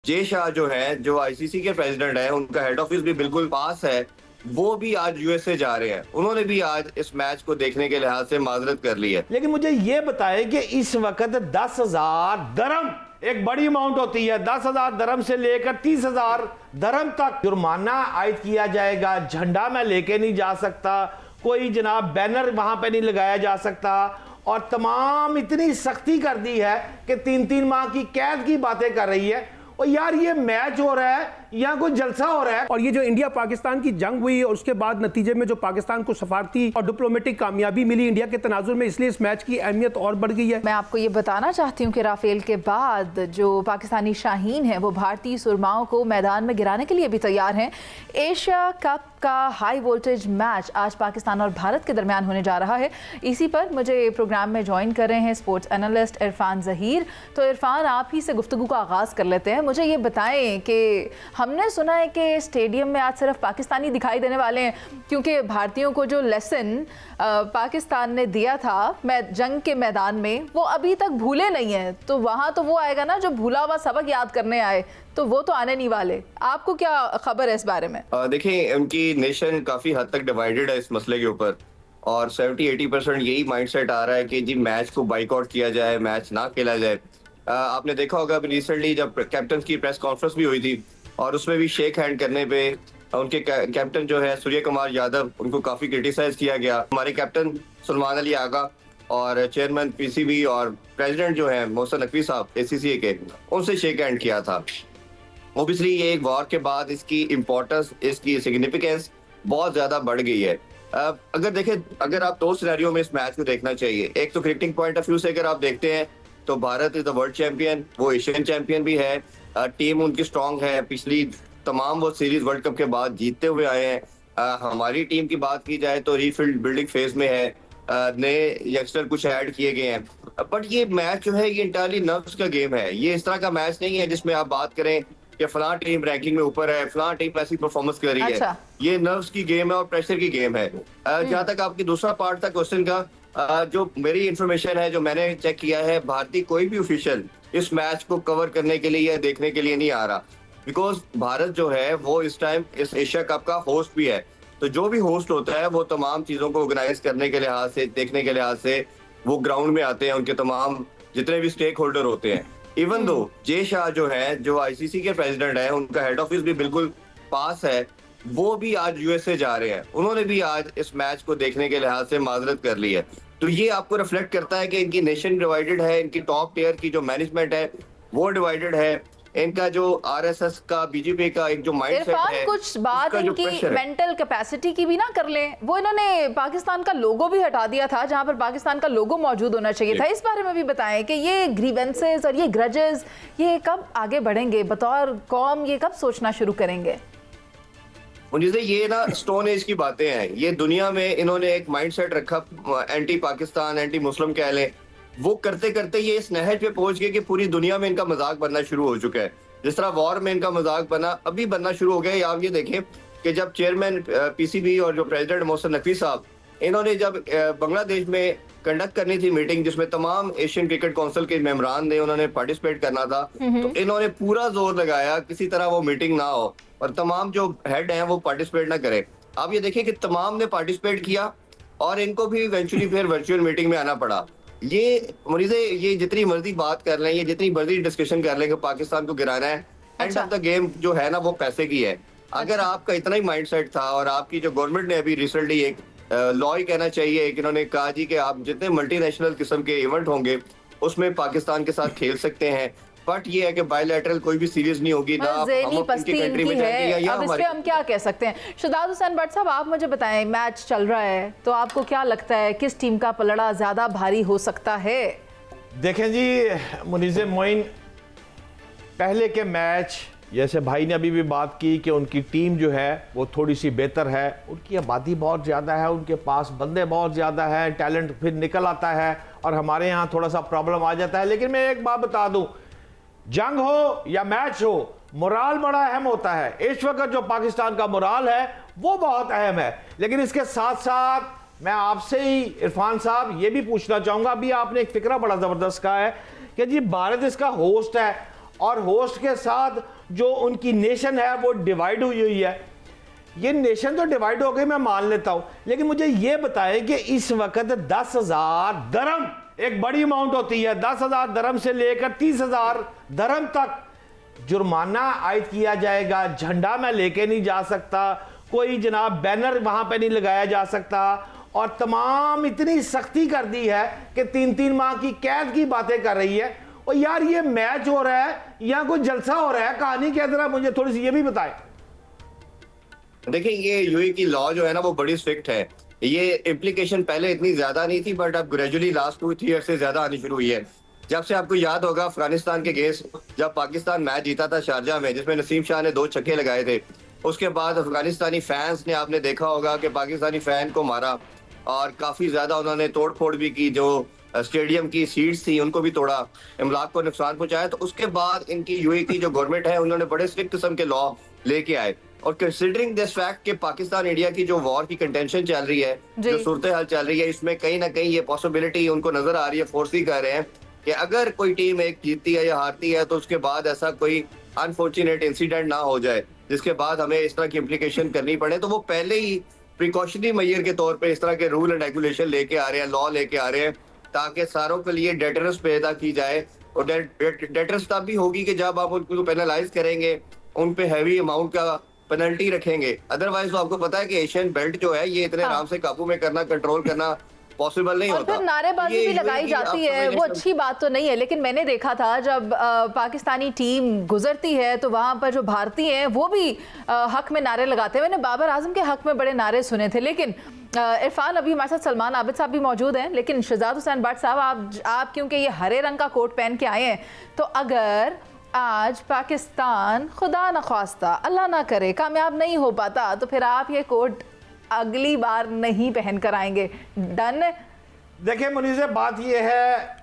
जे शाह जो है, जो आईसीसी के प्रेसिडेंट है, उनका हेड ऑफिस भी बिल्कुल पास है। वो भी आज यूएसए जा रहे हैं। उन्होंने भी आज इस मैच को देखने के लिहाज से माजरत कर ली है। लेकिन मुझे ये बताएं कि इस वक्त 10,000 दरम एक बड़ी अमाउंट होती है। 10,000 दरम से लेकर 30,000 दरम तक जुर्माना आयद किया जाएगा। झंडा मैं लेके नहीं जा सकता, कोई जनाब बैनर वहां पे नहीं लगाया जा सकता, और तमाम इतनी सख्ती कर दी है कि 3-3 माह की कैद की बातें कर रही है। और यार ये मैच हो रहा है या कोई जलसा हो रहा है। और ये जो इंडिया पाकिस्तान की जंग हुई और उसके बाद नतीजे में जो पाकिस्तान को सफारती और डिप्लोमेटिक कामयाबी मिली इंडिया के तनाजुर में, इसलिए इस मैच की अहमियत और बढ़ गई है। मैं आपको ये बताना चाहती हूँ कि राफेल के बाद जो पाकिस्तानी शाहीन है वो भारतीय सुरमाओं को मैदान में गिराने के लिए भी तैयार हैं। एशिया कप का हाई वोल्टेज मैच आज पाकिस्तान और भारत के दरमियान होने जा रहा है। इसी पर मुझे प्रोग्राम में ज्वाइन कर रहे हैं स्पोर्ट्स एनालिस्ट इरफान ज़हीर। तो इरफान, आप ही से गुफ्तगू का आगाज़ कर लेते हैं। मुझे ये बताएं कि हमने सुना है कि स्टेडियम में आज सिर्फ पाकिस्तानी दिखाई देने वाले हैं, क्योंकि भारतीयों को जो लेसन पाकिस्तान ने दिया था जंग के मैदान में वो अभी तक भूले नहीं है। तो वहाँ तो वो आएगा ना जो भूला हुआ सबक याद करने आए, तो वो तो आने नहीं वाले। आपको क्या खबर है इस बारे में? देखिए, उनकी नेशन काफी हद तक डिवाइडेड है इस मसले के ऊपर, और 70-80% यही माइंडसेट आ रहा है कि जी मैच को बाइकआउट किया जाए, मैच ना खेला जाए। आपने देखा होगा अभी रिसेंटली जब कैप्टन की प्रेस कॉन्फ्रेंस भी हुई थी, और उसमें भी शेक हैंड करने पे उनके कैप्टन जो है सूर्य कुमार यादव, उनको काफी क्रिटिसाइज किया गया। हमारे कैप्टन सलमान अली आगा और चेयरमैन पीसीबी और प्रेसिडेंट जो है मोहसिन नकवी साहब एसीसी के, उनसे शेक हैंड किया था। ओबियसली ये एक वॉर के बाद इसकी इम्पोर्टेंस, इसकी सिग्निफिकेंस बहुत ज्यादा बढ़ गई है। अगर देखें, अगर आप दो सिनेरियो में इस मैच को देखना चाहिए। एक तो क्रिकेटिंग पॉइंट ऑफ व्यू से अगर आप देखते हैं तो Bharat is the world champion, वो एशियन चैंपियन भी है। टीम उनकी स्ट्रांग है, पिछली तमाम वो सीरीज वर्ल्ड कप के बाद जीतते हुए आए हैं। हमारी टीम की बात की जाए तो रीफील्ड बिल्डिंग फेज में है, नए यंगस्टर कुछ ऐड किए गए हैं। बट ये मैच जो है ये इंटायरली नर्व्स का गेम है। ये इस तरह का मैच नहीं है जिसमें आप बात करें कि फलां टीम रैंकिंग में ऊपर है, फलां टीम ऐसी परफॉर्मेंस कर रही है। ये नर्व्स की गेम है और प्रेशर की गेम है। जहां तक आपकी दूसरा पार्ट था क्वेश्चन का, जो मेरी इंफॉर्मेशन है, जो मैंने चेक किया है, भारतीय कोई भी ऑफिशियल इस मैच को कवर करने के लिए या देखने के लिए नहीं आ रहा। बिकॉज भारत जो है वो इस टाइम इस एशिया कप का होस्ट भी है। तो जो भी होस्ट होता है वो तमाम चीजों को ऑर्गेनाइज करने के लिहाज से, देखने के लिहाज से वो ग्राउंड में आते हैं। उनके तमाम जितने भी स्टेक होल्डर होते हैं, इवन दो जे शाह जो है, जो आईसीसी के प्रेसिडेंट है, उनका हेड ऑफिस भी बिल्कुल पास है। वो भी आज यूएसए जा रहे हैं। उन्होंने भी आज इस मैच को देखने के लिहाज से माजरत कर ली है। तो ये आपको रिफ्लेक्ट करता है कि इनकी नेशन डिवाइडेड है, इनकी टॉप टियर की जो मैनेजमेंट है वो डिवाइडेड है, इनका जो आरएसएस का, बीजेपी का एक जो माइंडसेट है, कुछ बात इनकी मेंटल कैपेसिटी की भी ना कर लें। वो इन्होंने पाकिस्तान का लोगो भी हटा दिया था जहां पर पाकिस्तान का लोगो मौजूद होना चाहिए था। इस बारे में भी बताएं कि ये ग्रीवेंसेस और ये ग्रजेस ये कब आगे बढ़ेंगे, बतौर कौम ये कब सोचना शुरू करेंगे? मुझे ये ना स्टोन एज की बातें हैं। ये दुनिया में इन्होंने एक माइंडसेट रखा, एंटी पाकिस्तान, एंटी मुस्लिम कह लें। वो करते करते ये इस नहज पे पहुंच गए कि पूरी दुनिया में इनका मजाक बनना शुरू हो चुका है। जिस तरह वॉर में इनका मजाक बना, अभी बनना शुरू हो गया। आप ये देखें कि जब चेयरमैन पीसीबी और जो प्रेसिडेंट मोहसिन नकवी साहब, इन्होंने जब बांग्लादेश में कंडक्ट करनी थी मीटिंग, जिसमें तमाम एशियन क्रिकेट काउंसिल के मेंबरान ने उन्होंने पार्टिसिपेट करना था, तो इन्होंने पूरा जोर लगाया किसी तरह वो मीटिंग ना हो और तमाम जो हेड हैं वो पार्टिसिपेट ना करें। आप ये देखिए कि तमाम ने पार्टिसिपेट किया और इनको भी इवेंचुअली फिर वर्चुअल मीटिंग में आना पड़ा। ये मुझे ये जितनी मर्जी बात कर लें, ये जितनी मर्जी डिस्कशन कर लें कि पाकिस्तान को गिराना है, एंड ऑफ द गेम जो है ना वो पैसे की है। अगर आपका इतना ही माइंडसेट था, और आपकी जो गवर्नमेंट ने अभी रिसेंटली एक लॉ ही कहना चाहिए कि इन्होंने कहा जी कि आप जितने मल्टीनेशनल किस्म के इवेंट होंगे उसमें पाकिस्तान के साथ खेल सकते हैं, बट ये है कि बायलैटरल कोई भी सीरीज नहीं होगी, ना हम उनकी कंट्री में जाएंगे या अब इस पे हम क्या कह सकते हैं? शहजाद हुसैन भट्ट साहब, आप मुझे बताएं, मैच चल रहा है तो आपको क्या लगता है किस टीम का पलड़ा ज्यादा भारी हो सकता है? देखें जी मुनीज़ मोइन, पहले के मैच जैसे भाई ने अभी भी बात की कि उनकी टीम जो है वो थोड़ी सी बेहतर है, उनकी आबादी बहुत ज़्यादा है, उनके पास बंदे बहुत ज़्यादा हैं, टैलेंट फिर निकल आता है, और हमारे यहाँ थोड़ा सा प्रॉब्लम आ जाता है। लेकिन मैं एक बात बता दूं, जंग हो या मैच हो, मोराल बड़ा अहम होता है। इस वक्त जो पाकिस्तान का मोराल है वो बहुत अहम है। लेकिन इसके साथ साथ मैं आपसे ही इरफान साहब ये भी पूछना चाहूंगा, अभी आपने एक फिक्रा बड़ा ज़बरदस्त कहा है कि जी भारत इसका होस्ट है और होस्ट के साथ जो उनकी नेशन है वो डिवाइड हुई हुई है। ये नेशन तो डिवाइड हो गई, मैं मान लेता हूं, लेकिन मुझे ये बताएं कि इस वक्त 10,000 दरम एक बड़ी अमाउंट होती है, 10,000 दरम से लेकर 30,000 दरम तक जुर्माना आयद किया जाएगा। झंडा मैं लेके नहीं जा सकता, कोई जनाब बैनर वहां पे नहीं लगाया जा सकता, और तमाम इतनी सख्ती कर दी है कि 3-3 माह की कैद की बातें कर रही है। और यार ये मैच हो रहा है या कोई जलसा हो रहा है, कहानी क्या, जरा मुझे थोड़ी सी ये भी बताएं। देखिए, ये यूएई की लॉ जो है ना वो बड़ी स्ट्रिक्ट है। ये इम्प्लीकेशन पहले इतनी ज्यादा नहीं थी, बट अब ग्रेजुअली लास्ट 2-3 ईयर से ज्यादा आनी शुरू हुई है। जब से आपको याद होगा अफगानिस्तान के केस, जब पाकिस्तान मैच जीता था शारजाह में, जिसमें नसीम शाह ने 2 छक्के लगाए थे, उसके बाद अफगानिस्तानी फैंस ने, आपने देखा होगा कि पाकिस्तानी फैन को मारा और काफी ज्यादा उन्होंने तोड़ फोड़ भी की। जो स्टेडियम की सीट्स थी उनको भी तोड़ा, इमलाक को नुकसान पहुंचाया। तो उसके बाद इनकी यूएई की जो गवर्नमेंट है उन्होंने बड़े स्ट्रिक्ट किस्म के लॉ लेके आए। और कंसिडरिंग दिस फैक्ट कि पाकिस्तान इंडिया की जो वॉर की कंटेंशन चल रही है, जो सूरत हाल चल रही है, इसमें कहीं ना कहीं ये पॉसिबिलिटी उनको नजर आ रही है, फोर्स ही कर रहे हैं कि अगर कोई टीम एक जीतती है या हारती है तो उसके बाद ऐसा कोई अनफॉर्चुनेट इंसिडेंट ना हो जाए जिसके बाद हमें इस तरह की इम्प्लीकेशन करनी पड़े। तो वो पहले ही प्रिकॉशनरी मेजर के तौर पे इस तरह के रूल एंड रेगुलेशन लेके आ रहे हैं, लॉ लेके आ रहे हैं, ताकि सारों के लिए डेटरेंस पैदा की जाए। और डेटरेंस तब भी होगी कि जब आप उनको पेनलाइज करेंगे, उन पे हैवी अमाउंट का पेनल्टी रखेंगे। अदरवाइज तो आपको पता है कि एशियन बेल्ट जो है ये इतने आराम से काबू में करना, कंट्रोल करना पॉसिबल नहीं होता। और फिर नारेबाजी भी लगाई जाती है, वो अच्छी बात तो नहीं है। लेकिन मैंने देखा था जब पाकिस्तानी टीम गुजरती है तो वहां पर जो भारतीय हैं वो भी हक में नारे लगाते हैं। मैंने बाबर आजम के हक में बड़े नारे सुने थे। लेकिन इरफान, अभी हमारे साथ सलमान आबिद साहब भी मौजूद हैं, लेकिन शहजाद हुसैन भट्ट साहब, आप क्योंकि ये हरे रंग का कोट पहन के आए हैं, तो अगर आज पाकिस्तान खुदा न ख्वास्ता, अल्लाह ना करे, कामयाब नहीं हो पाता, तो फिर आप ये कोट अगली बार नहीं पहन कर आएंगे? डन? देखिए मुनीज़, बात यह है,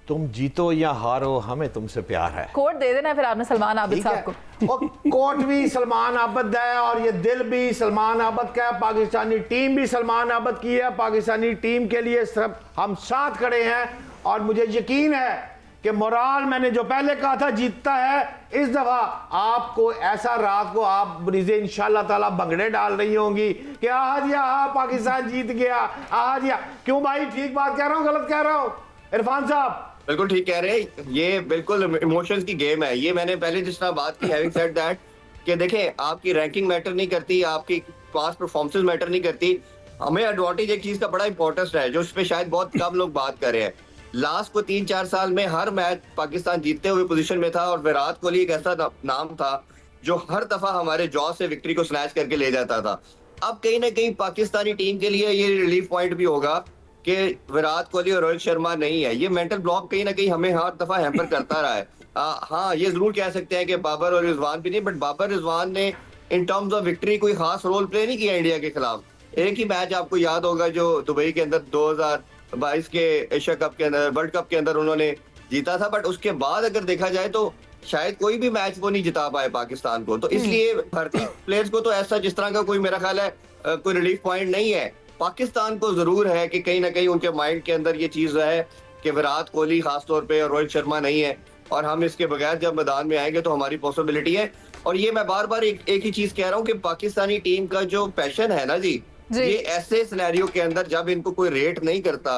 तुम जीतो या हारो, हमें तुमसे प्यार है। कोट दे देना फिर आपने सलमान आबिद साहब को। और कोट भी सलमान आबिद है और ये दिल भी सलमान आबिद का है, पाकिस्तानी टीम भी सलमान आबिद की है। पाकिस्तानी टीम के लिए सब हम साथ खड़े हैं और मुझे यकीन है कि मोराल, मैंने जो पहले कहा था, जीतता है। इस दफा आपको ऐसा रात को आप मुनीज़े इंशाल्लाह ताला भंगड़े डाल रही होंगी कि आज या पाकिस्तान जीत गया, आज या। क्यों भाई, ठीक बात कह रहा हूँ, गलत कह रहा हूँ? इरफान साहब बिल्कुल ठीक कह रहे हैं, ये बिल्कुल इमोशंस की गेम है। ये मैंने पहले जिस तरह बात की, हैविंग सेड दैट, कि देखें, आपकी रैंकिंग मैटर नहीं करती, आपकी पास्ट परफॉर्मेंस मैटर नहीं करती। हमें एडवांटेज एक चीज का बड़ा इंपॉर्टेंस है, जो उस पर शायद बहुत कम लोग बात कर रहे हैं। लास्ट को 3-4 साल में हर मैच पाकिस्तान जीतते हुए पोजीशन में था, और विराट कोहली एक ऐसा नाम था जो हर दफा हमारे जॉ से विक्ट्री को स्नैच करके ले जाता था। अब कहीं ना कहीं पाकिस्तानी टीम के लिए ये रिलीफ पॉइंट भी होगा कि विराट कोहली और रोहित शर्मा नहीं है। ये मेंटल ब्लॉक कहीं ना कहीं हमें हर दफा हैम्पर करता रहा है। हाँ, ये जरूर कह सकते हैं कि बाबर और रिजवान भी नहीं, बट बाबर रिजवान ने इन टर्म्स ऑफ विक्ट्री कोई खास रोल प्ले नहीं किया इंडिया के खिलाफ। एक ही मैच आपको याद होगा जो दुबई के अंदर 2022 के एशिया कप के अंदर, वर्ल्ड कप के अंदर उन्होंने जीता था। बट उसके बाद अगर देखा जाए तो शायद कोई भी मैच वो नहीं जिता पाए पाकिस्तान को। तो इसलिए भारतीय प्लेयर्स को तो ऐसा जिस तरह का कोई, मेरा ख्याल है, कोई रिलीफ पॉइंट नहीं है। पाकिस्तान को जरूर है कि कहीं ना कहीं उनके माइंड के अंदर ये चीज है कि विराट कोहली खासतौर पे और रोहित शर्मा नहीं है, और हम इसके बगैर जब मैदान में आएंगे तो हमारी पॉसिबिलिटी है। और ये मैं बार बार एक ही चीज कह रहा हूँ कि पाकिस्तानी टीम का जो पैशन है ना जी, ये ऐसे सिनेरियो के अंदर जब इनको कोई रेट नहीं करता,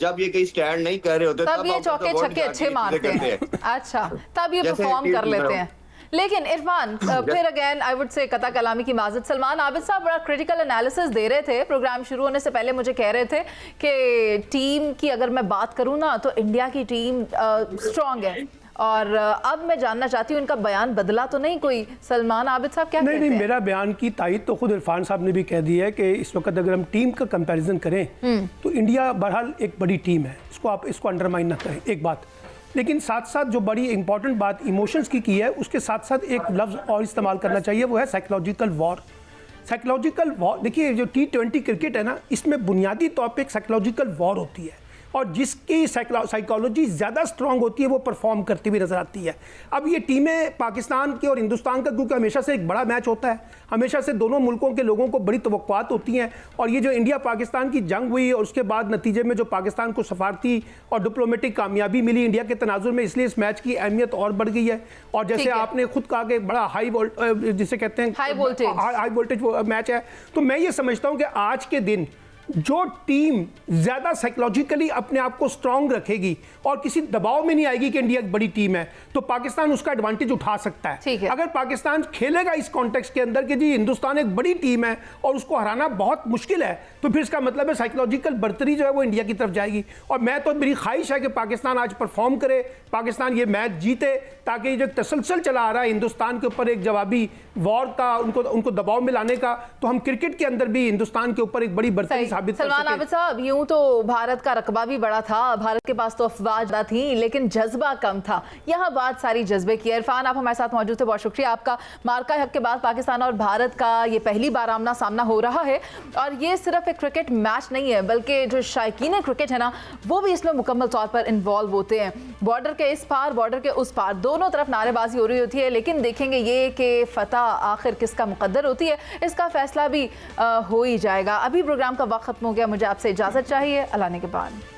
जब ये कहीं स्टैंड नहीं कर रहे होते, तब ये चौके छक्के अच्छे मारते हैं। अच्छा, तब ये परफॉर्म कर लेते हैं। लेकिन इरफान, फिर अगेन आई वुड से कता कलामी की माजत, सलमान आबिद साहब बड़ा क्रिटिकल एनालिसिस दे रहे थे प्रोग्राम शुरू होने से पहले। मुझे कह रहे थे कि टीम की अगर मैं बात करूं ना तो इंडिया की टीम स्ट्रांग है। और अब मैं जानना चाहती हूँ, इनका बयान बदला तो नहीं कोई? सलमान आबिद साहब क्या कहते हैं? नहीं, मेरा बयान की तायद तो खुद इरफान साहब ने भी कह दी है कि इस वक्त अगर हम टीम का कंपैरिजन करें तो इंडिया बहरहाल एक बड़ी टीम है, इसको अंडरमाइन ना करें, एक बात। लेकिन साथ साथ जो बड़ी इंपॉर्टेंट बात इमोशंस की है, उसके साथ साथ एक लफ्ज़ और इस्तेमाल करना चाहिए, वो है साइकोलॉजिकल वॉर। साइकोलॉजिकल वॉर, देखिए जो T20 क्रिकेट है ना, इसमें बुनियादी तौर पे एक साइकोलॉजिकल वॉर होती है। और जिसकी साइकोलॉजी ज़्यादा स्ट्रांग होती है वो परफॉर्म करती हुई नजर आती है। अब ये टीमें पाकिस्तान की और हिंदुस्तान का क्योंकि हमेशा से एक बड़ा मैच होता है, हमेशा से दोनों मुल्कों के लोगों को बड़ी तवक्कुआत होती हैं, और ये जो इंडिया पाकिस्तान की जंग हुई और उसके बाद नतीजे में जो पाकिस्तान को सफारती और डिप्लोमेटिक कामयाबी मिली इंडिया के तनाजुर में, इसलिए इस मैच की अहमियत और बढ़ गई है। और जैसे आपने खुद कहा कि बड़ा जिसे कहते हैं हाई वोल्टेज मैच है, तो मैं ये समझता हूं कि आज के दिन जो टीम ज्यादा साइकोलॉजिकली अपने आप को स्ट्रांग रखेगी और किसी दबाव में नहीं आएगी कि इंडिया एक बड़ी टीम है, तो पाकिस्तान उसका एडवांटेज उठा सकता है। अगर पाकिस्तान खेलेगा इस कॉन्टेक्स्ट के अंदर कि जी हिंदुस्तान एक बड़ी टीम है और उसको हराना बहुत मुश्किल है, तो फिर इसका मतलब है साइकोलॉजिकल बर्तरी जो है वो इंडिया की तरफ जाएगी। और मैं तो मेरी ख्वाहिश है कि पाकिस्तान आज परफॉर्म करे, पाकिस्तान ये मैच जीते, ताकि जो तसलसल चला आ रहा है हिंदुस्तान के ऊपर एक जवाबी वॉर का, उनको दबाव में लाने का, तो हम क्रिकेट के अंदर भी हिंदुस्तान के ऊपर एक बड़ी बर्तरी सलमान आबिद साहब, यूं तो भारत का रकबा भी बड़ा था, भारत के पास तो अफवाज थी, लेकिन जज्बा कम था। यहाँ बात सारी जज्बे की है। इरफान, आप हमारे साथ मौजूद थे, बहुत शुक्रिया आपका। मार्का हक के बाद पाकिस्तान और भारत का ये पहली बार आमना सामना हो रहा है, और ये सिर्फ एक क्रिकेट मैच नहीं है, बल्कि जो शायकीन क्रिकेट है ना, वो भी इसमें मुकम्मल तौर पर इन्वॉल्व होते हैं। बॉर्डर के इस पार, बॉर्डर के उस पार, दोनों तरफ नारेबाजी हो रही होती है, लेकिन देखेंगे ये कि फतह आखिर किसका मुकद्दर होती है, इसका फैसला भी हो ही जाएगा। अभी प्रोग्राम का वक्त खत्म हो गया, मुझे आपसे इजाजत चाहिए। अल्लाह ने के बाद।